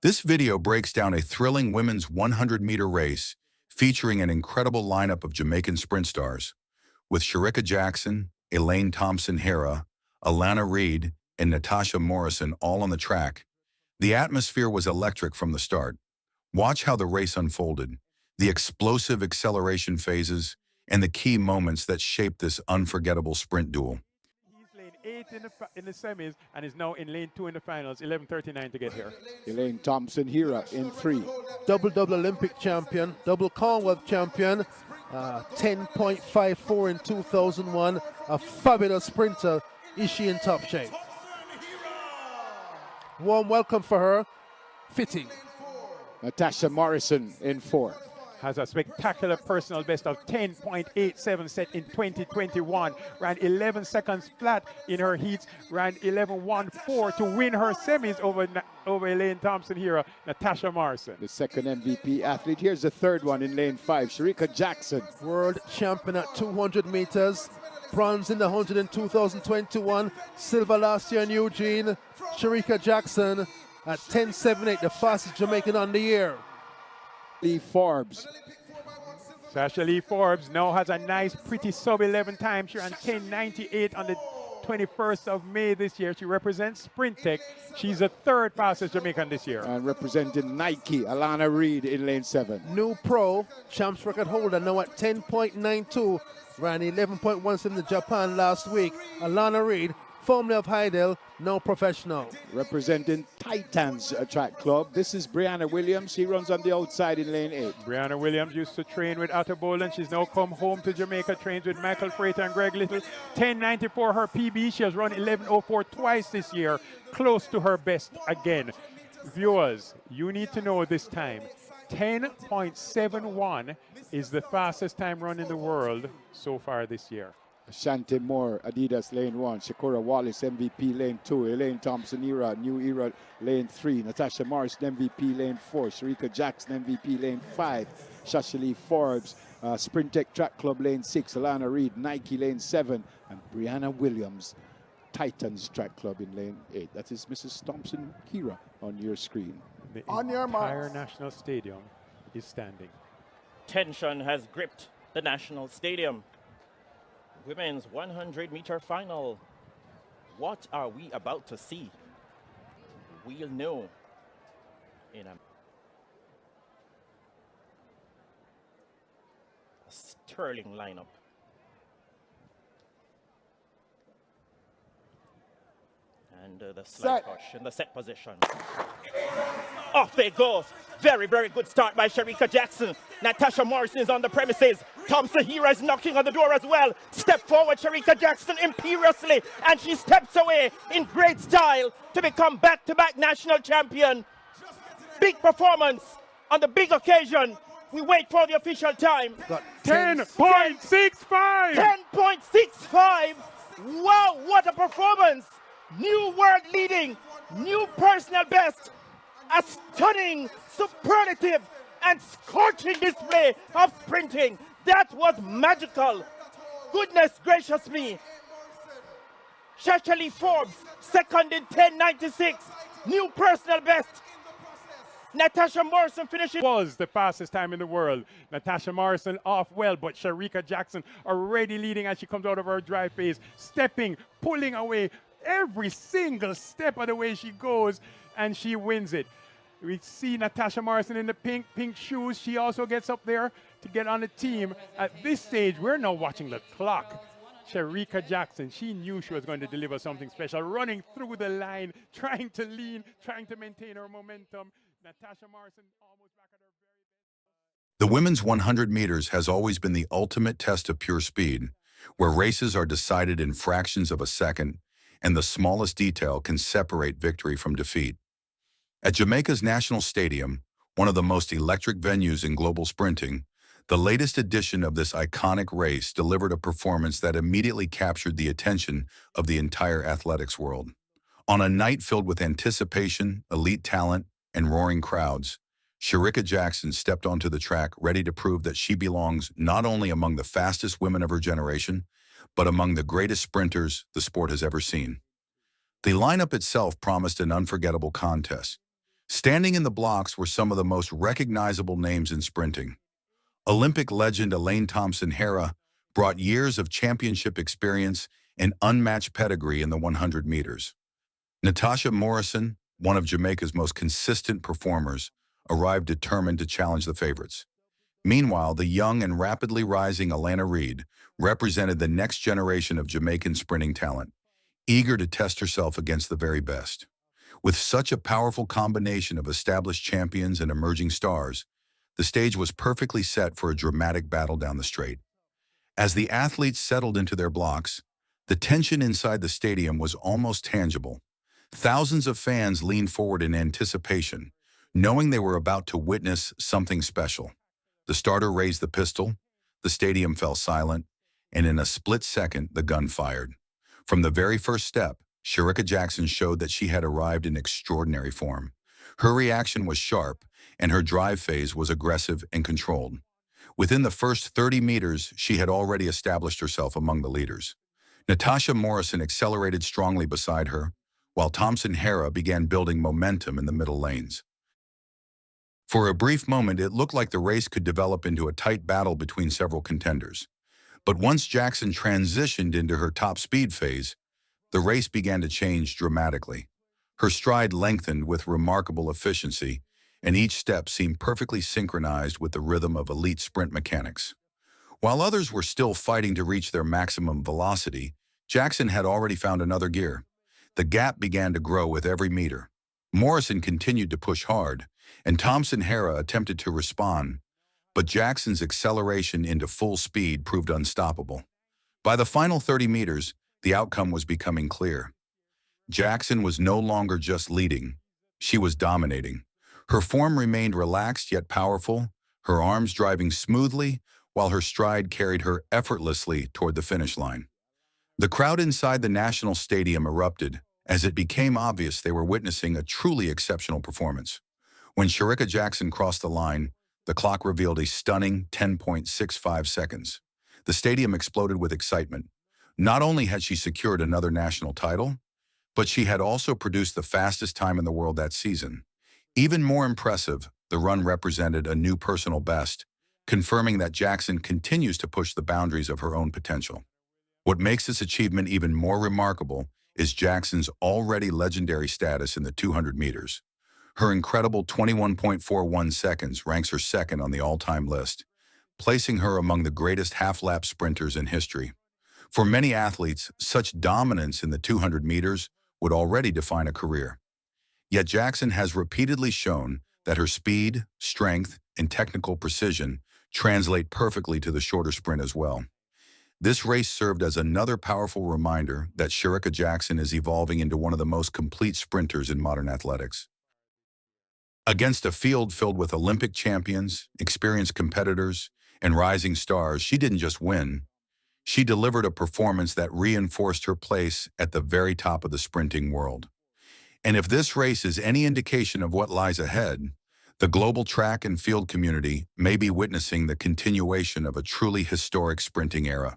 This video breaks down a thrilling women's 100-meter race featuring an incredible lineup of Jamaican sprint stars, with Shericka Jackson, Elaine Thompson-Herah, Alana Reid, and Natasha Morrison all on the track. The atmosphere was electric from the start. Watch how the race unfolded, the explosive acceleration phases, and the key moments that shaped this unforgettable sprint duel. He's lane 8 in the semis and is now in lane 2 in the finals, 11:39 to get here. Elaine Thompson-Herah in 3. Double Olympic champion, double Commonwealth champion, 10.54 in 2001. A fabulous sprinter. Is she in top shape? Warm welcome for her. Fitting. Natasha Morrison in 4. Has a spectacular personal best of 10.87 set in 2021. Ran 11 seconds flat in her heats. Ran 11.14 to win her semis over Elaine Thompson-Herah, Natasha Morrison. The second MVP athlete. Here's the third one in lane 5, Shericka Jackson. World champion at 200 meters. Bronze in the 100 in 2021. Silver last year in Eugene. Shericka Jackson at 10.78, the fastest Jamaican on the year. Lee Forbes. Sasha Lee Forbes now has a nice, pretty sub-11 time. She ran 10.98 on the 21st of May this year. She represents Sprint Tech. She's the third fastest Jamaican this year. And representing Nike, Alana Reid in lane 7. New pro, champs record holder, now at 10.92. Ran 11.17 in Japan last week. Alana Reid, formerly of Heidel, now professional. Representing Titans Track Club. This is Brianna Williams. She runs on the outside in lane 8. Brianna Williams used to train with Otto Bolen. She's now come home to Jamaica, trains with Michael Freighter and Greg Little. 10.94 her PB. She has run 11.04 twice this year, close to her best again. Viewers, you need to know this time. 10.71 is the fastest time run in the world so far this year. Ashanti Moore, Adidas lane 1. Shakura Wallace, MVP lane 2. Elaine Thompson-Herah, New Era lane 3. Natasha Morrison, MVP lane 4. Shericka Jackson, MVP lane 5. Sasha Lee Forbes, Sprint Tech Track Club lane 6. Alana Reid, Nike lane 7. And Brianna Williams, Titans Track Club in lane 8. That is Mrs. Thompson-Herah on your screen. The entire National Stadium is standing. Tension has gripped the National Stadium. Women's 100-meter final. What are we about to see? We'll know in a sterling lineup. And the slide push in the set position. Off they go. Very, very good start by Shericka Jackson. Natasha Morrison is on the premises. Thompson-Herah is knocking on the door as well. Step forward, Shericka Jackson imperiously, and she steps away in great style to become back-to-back national champion. Big performance on the big occasion. We wait for the official time. 10.65! 10.65! Wow, what a performance! New world leading, new personal best, a stunning, superlative, and scorching display of sprinting. That was magical. Goodness gracious me. Sasha Lee Forbes, second in 10.96, new personal best. Natasha Morrison finishing. Was the fastest time in the world. Natasha Morrison off well, but Shericka Jackson already leading as she comes out of her dry phase, stepping, pulling away every single step of the way she goes, and she wins it. We see Natasha Morrison in the pink shoes. She also gets up there to get on the team. At this stage, we're now watching the clock. Shericka Jackson, she knew she was going to deliver something special, running through the line, trying to lean, trying to maintain her momentum. Natasha Morrison almost back at her very best. The women's 100 meters has always been the ultimate test of pure speed, where races are decided in fractions of a second, and the smallest detail can separate victory from defeat. At Jamaica's National Stadium, one of the most electric venues in global sprinting, the latest edition of this iconic race delivered a performance that immediately captured the attention of the entire athletics world. On a night filled with anticipation, elite talent, and roaring crowds, Shericka Jackson stepped onto the track ready to prove that she belongs not only among the fastest women of her generation, but among the greatest sprinters the sport has ever seen. The lineup itself promised an unforgettable contest. Standing in the blocks were some of the most recognizable names in sprinting. Olympic legend Elaine Thompson-Herah brought years of championship experience and unmatched pedigree in the 100 meters. Natasha Morrison, one of Jamaica's most consistent performers, arrived determined to challenge the favorites. Meanwhile, the young and rapidly rising Alana Reid represented the next generation of Jamaican sprinting talent, eager to test herself against the very best. With such a powerful combination of established champions and emerging stars, the stage was perfectly set for a dramatic battle down the straight. As the athletes settled into their blocks, the tension inside the stadium was almost tangible. Thousands of fans leaned forward in anticipation, knowing they were about to witness something special. The starter raised the pistol, the stadium fell silent, and in a split second, the gun fired. From the very first step, Shericka Jackson showed that she had arrived in extraordinary form. Her reaction was sharp, and her drive phase was aggressive and controlled. Within the first 30 meters, she had already established herself among the leaders. Natasha Morrison accelerated strongly beside her, while Thompson-Herah began building momentum in the middle lanes. For a brief moment, it looked like the race could develop into a tight battle between several contenders. But once Jackson transitioned into her top speed phase, the race began to change dramatically. Her stride lengthened with remarkable efficiency, and each step seemed perfectly synchronized with the rhythm of elite sprint mechanics. While others were still fighting to reach their maximum velocity, Jackson had already found another gear. The gap began to grow with every meter. Morrison continued to push hard, and Thompson-Herah attempted to respond, but Jackson's acceleration into full speed proved unstoppable. By the final 30 meters, the outcome was becoming clear. Jackson was no longer just leading, she was dominating. Her form remained relaxed yet powerful, her arms driving smoothly, while her stride carried her effortlessly toward the finish line. The crowd inside the National Stadium erupted, as it became obvious they were witnessing a truly exceptional performance. When Shericka Jackson crossed the line, the clock revealed a stunning 10.65 seconds. The stadium exploded with excitement. Not only had she secured another national title, but she had also produced the fastest time in the world that season. Even more impressive, the run represented a new personal best, confirming that Jackson continues to push the boundaries of her own potential. What makes this achievement even more remarkable is Jackson's already legendary status in the 200 meters. Her incredible 21.41 seconds ranks her second on the all-time list, placing her among the greatest half-lap sprinters in history. For many athletes, such dominance in the 200 meters would already define a career. Yet Jackson has repeatedly shown that her speed, strength, and technical precision translate perfectly to the shorter sprint as well. This race served as another powerful reminder that Shericka Jackson is evolving into one of the most complete sprinters in modern athletics. Against a field filled with Olympic champions, experienced competitors, and rising stars, she didn't just win. She delivered a performance that reinforced her place at the very top of the sprinting world. And if this race is any indication of what lies ahead, the global track and field community may be witnessing the continuation of a truly historic sprinting era.